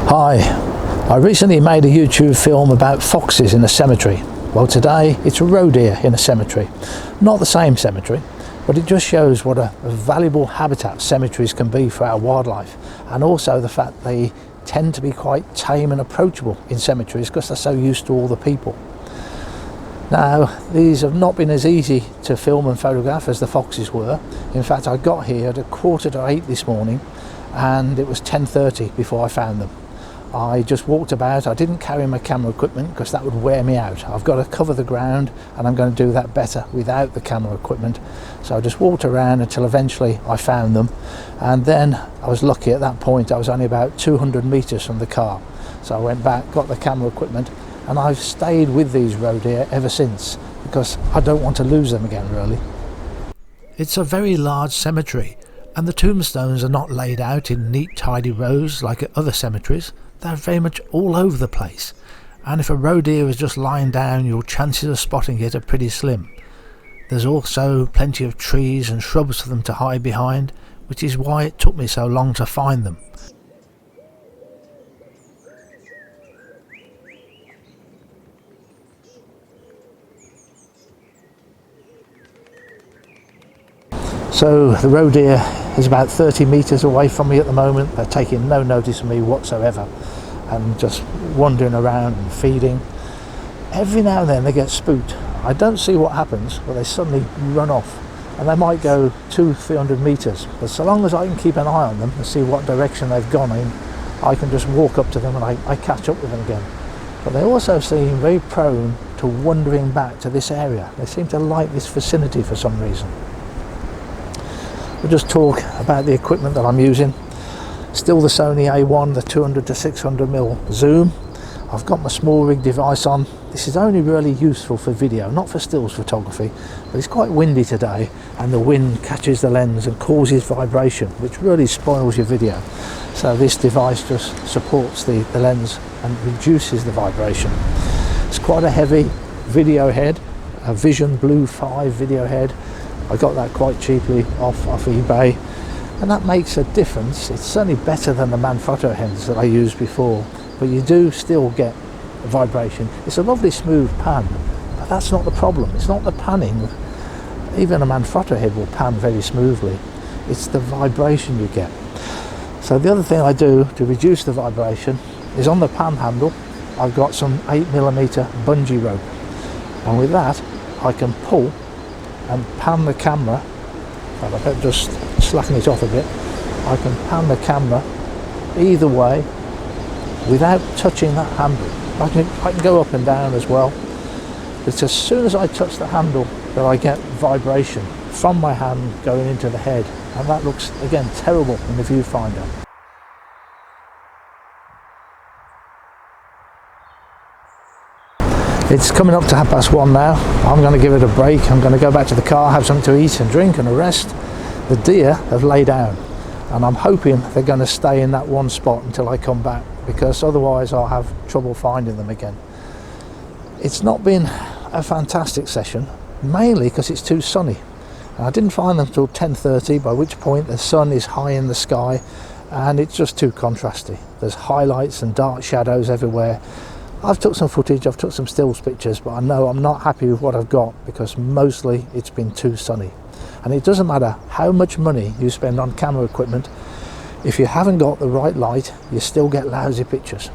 Hi, I recently made a YouTube film about foxes in a cemetery. Well, today it's a roe deer in a cemetery. Not the same cemetery, but it just shows what a valuable habitat cemeteries can be for our wildlife, and also the fact they tend to be quite tame and approachable in cemeteries because they're so used to all the people. Now, these have not been as easy to film and photograph as the foxes were. In fact, I got here at 7:45 this morning and it was 10:30 before I found them. I just walked about. I didn't carry my camera equipment because that would wear me out. I've got to cover the ground and I'm going to do that better without the camera equipment. So I just walked around until eventually I found them, and then I was lucky at that point. I was only about 200 meters from the car. So I went back, got the camera equipment, and I've stayed with these roe deer ever since because I don't want to lose them again, really. It's a very large cemetery, and the tombstones are not laid out in neat tidy rows like at other cemeteries. They're very much all over the place, and if a roe deer is just lying down, your chances of spotting it are pretty slim. There's also plenty of trees and shrubs for them to hide behind, which is why it took me so long to find them. So the roe deer is about 30 meters away from me at the moment. They're taking no notice of me whatsoever and just wandering around and feeding. Every now and then they get spooked. I don't see what happens, but they suddenly run off, and they might go 200-300 meters. But so long as I can keep an eye on them and see what direction they've gone in, I can just walk up to them and I catch up with them again. But they also seem very prone to wandering back to this area. They seem to like this vicinity for some reason. We'll just talk about the equipment that I'm using. Still the Sony A1, the 200 to 600mm zoom. I've got my small rig device on. This is only really useful for video, not for stills photography, but it's quite windy today and the wind catches the lens and causes vibration, which really spoils your video. So this device just supports the lens and reduces the vibration. It's quite a heavy video head, a Vision Blue 5 video head. I got that quite cheaply off eBay, and that makes a difference. It's certainly better than the Manfrotto heads that I used before, but you do still get vibration. It's a lovely smooth pan, but that's not the problem. It's not the panning. Even a Manfrotto head will pan very smoothly. It's the vibration you get. So the other thing I do to reduce the vibration is on the pan handle I've got some 8mm bungee rope, and with that I can pull and pan the camera. I better just slacken it off a bit. I can pan the camera either way without touching that handle. I can go up and down as well. It's as soon as I touch the handle that I get vibration from my hand going into the head, and that looks again terrible in the viewfinder. It's coming up to 1:30 now. I'm going to give it a break. I'm going to go back to the car, have something to eat and drink and a rest. The deer have laid down, and I'm hoping they're going to stay in that one spot until I come back, because otherwise I'll have trouble finding them again. It's not been a fantastic session, mainly because it's too sunny. And I didn't find them till 10:30, by which point the sun is high in the sky and it's just too contrasty. There's highlights and dark shadows everywhere. I've took some footage, I've took some stills pictures, but I know I'm not happy with what I've got because mostly it's been too sunny. And it doesn't matter how much money you spend on camera equipment, if you haven't got the right light, you still get lousy pictures.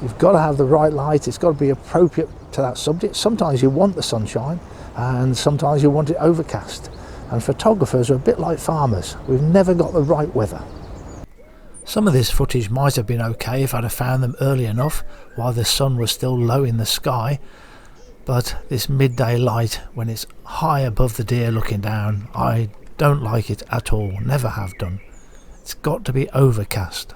You've got to have the right light, it's got to be appropriate to that subject. Sometimes you want the sunshine and sometimes you want it overcast. And photographers are a bit like farmers. We've never got the right weather. Some of this footage might have been okay if I'd have found them early enough while the sun was still low in the sky, but this midday light when it's high above the deer looking down, I don't like it at all, never have done. It's got to be overcast.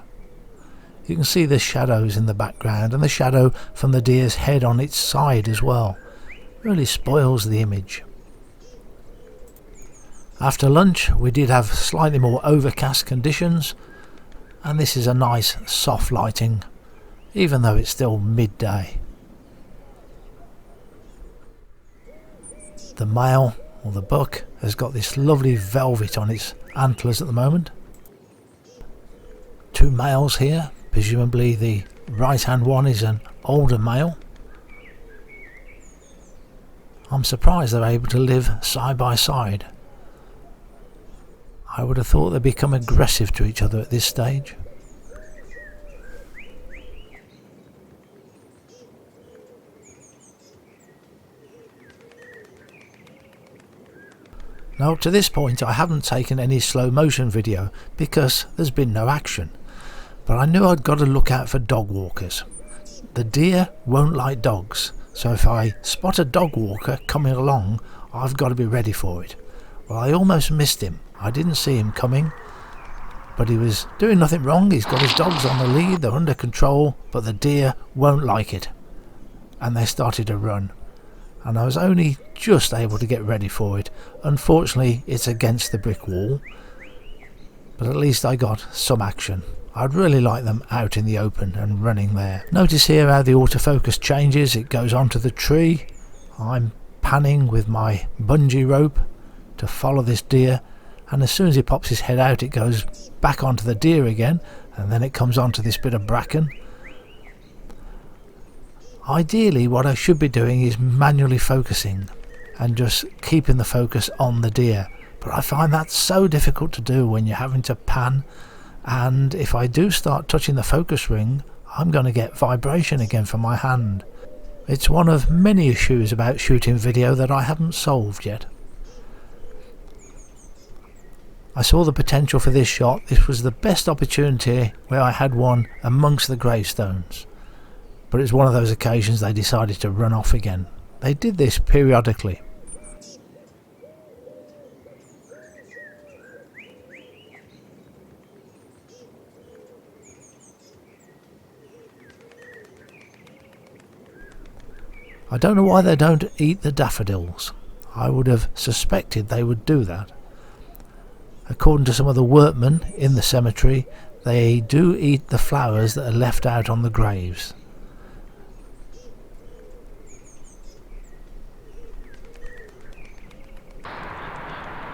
You can see the shadows in the background and the shadow from the deer's head on its side as well. It really spoils the image. After lunch we did have slightly more overcast conditions, and this is a nice soft lighting, even though it's still midday. The male, or the buck, has got this lovely velvet on its antlers at the moment. Two males here, Presumably the right hand one is an older male. I'm surprised they're able to live side by side. I would have thought they'd become aggressive to each other at this stage. Now up to this point I haven't taken any slow motion video because there's been no action, but I knew I'd got to look out for dog walkers. The deer won't like dogs, so if I spot a dog walker coming along I've got to be ready for it. Well, I almost missed him. I didn't see him coming, but he was doing nothing wrong. He's got his dogs on the lead, they're under control, but the deer won't like it, and they started to run. And I was only just able to get ready for it. Unfortunately it's against the brick wall, but at least I got some action. I'd really like them out in the open and running there. Notice here how the autofocus changes. It goes onto the tree. I'm panning with my bungee rope to follow this deer, and as soon as he pops his head out it goes back onto the deer again, and then it comes onto this bit of bracken. Ideally what I should be doing is manually focusing and just keeping the focus on the deer, but I find that so difficult to do when you're having to pan, and if I do start touching the focus ring I'm going to get vibration again from my hand. It's one of many issues about shooting video that I haven't solved yet. I saw the potential for this shot. This was the best opportunity where I had one amongst the gravestones. But it's one of those occasions they decided to run off again. They did this periodically. I don't know why they don't eat the daffodils. I would have suspected they would do that. According to some of the workmen in the cemetery, they do eat the flowers that are left out on the graves.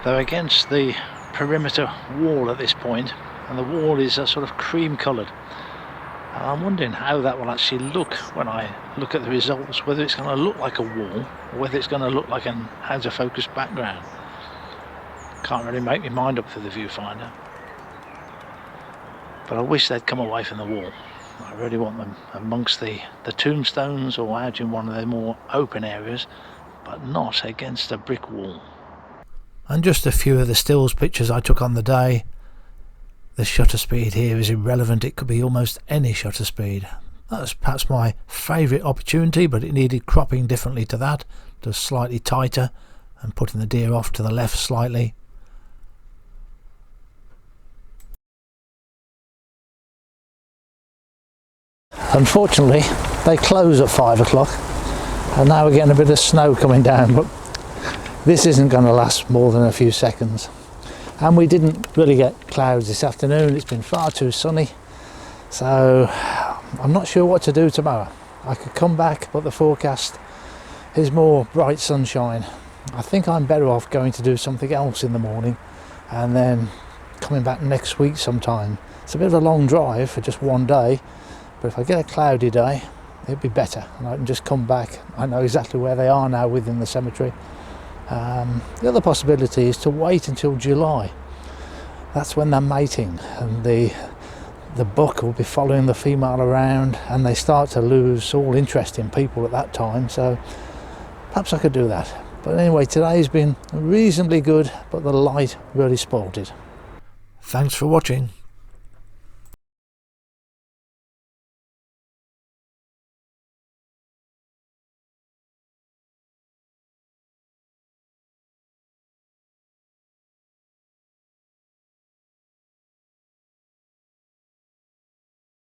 They're against the perimeter wall at this point, and the wall is a sort of cream coloured. I'm wondering how that will actually look when I look at the results, whether it's going to look like a wall or whether it's going to look like an out of focus background. Can't really make my mind up for the viewfinder, but I wish they'd come away from the wall. I really want them amongst the tombstones or out in one of the more open areas, but not against a brick wall. And just a few of the stills pictures I took on the day. The shutter speed here is irrelevant. It could be almost any shutter speed. That was perhaps my favourite opportunity, but it needed cropping differently to that, just slightly tighter and putting the deer off to the left slightly. Unfortunately they close at 5 o'clock, and now we're getting a bit of snow coming down, but this isn't going to last more than a few seconds. And we didn't really get clouds this afternoon. It's been far too sunny, so I'm not sure what to do tomorrow. I could come back, but the forecast is more bright sunshine. I think I'm better off going to do something else in the morning and then coming back next week sometime. It's a bit of a long drive for just one day, but if I get a cloudy day it'd be better and I can just come back. I know exactly where they are now within the cemetery. The other possibility is to wait until July. That's when they're mating, and the buck will be following the female around, and they start to lose all interest in people at that time, so perhaps I could do that. But anyway, today's been reasonably good, but the light really spoiled it. Thanks for watching.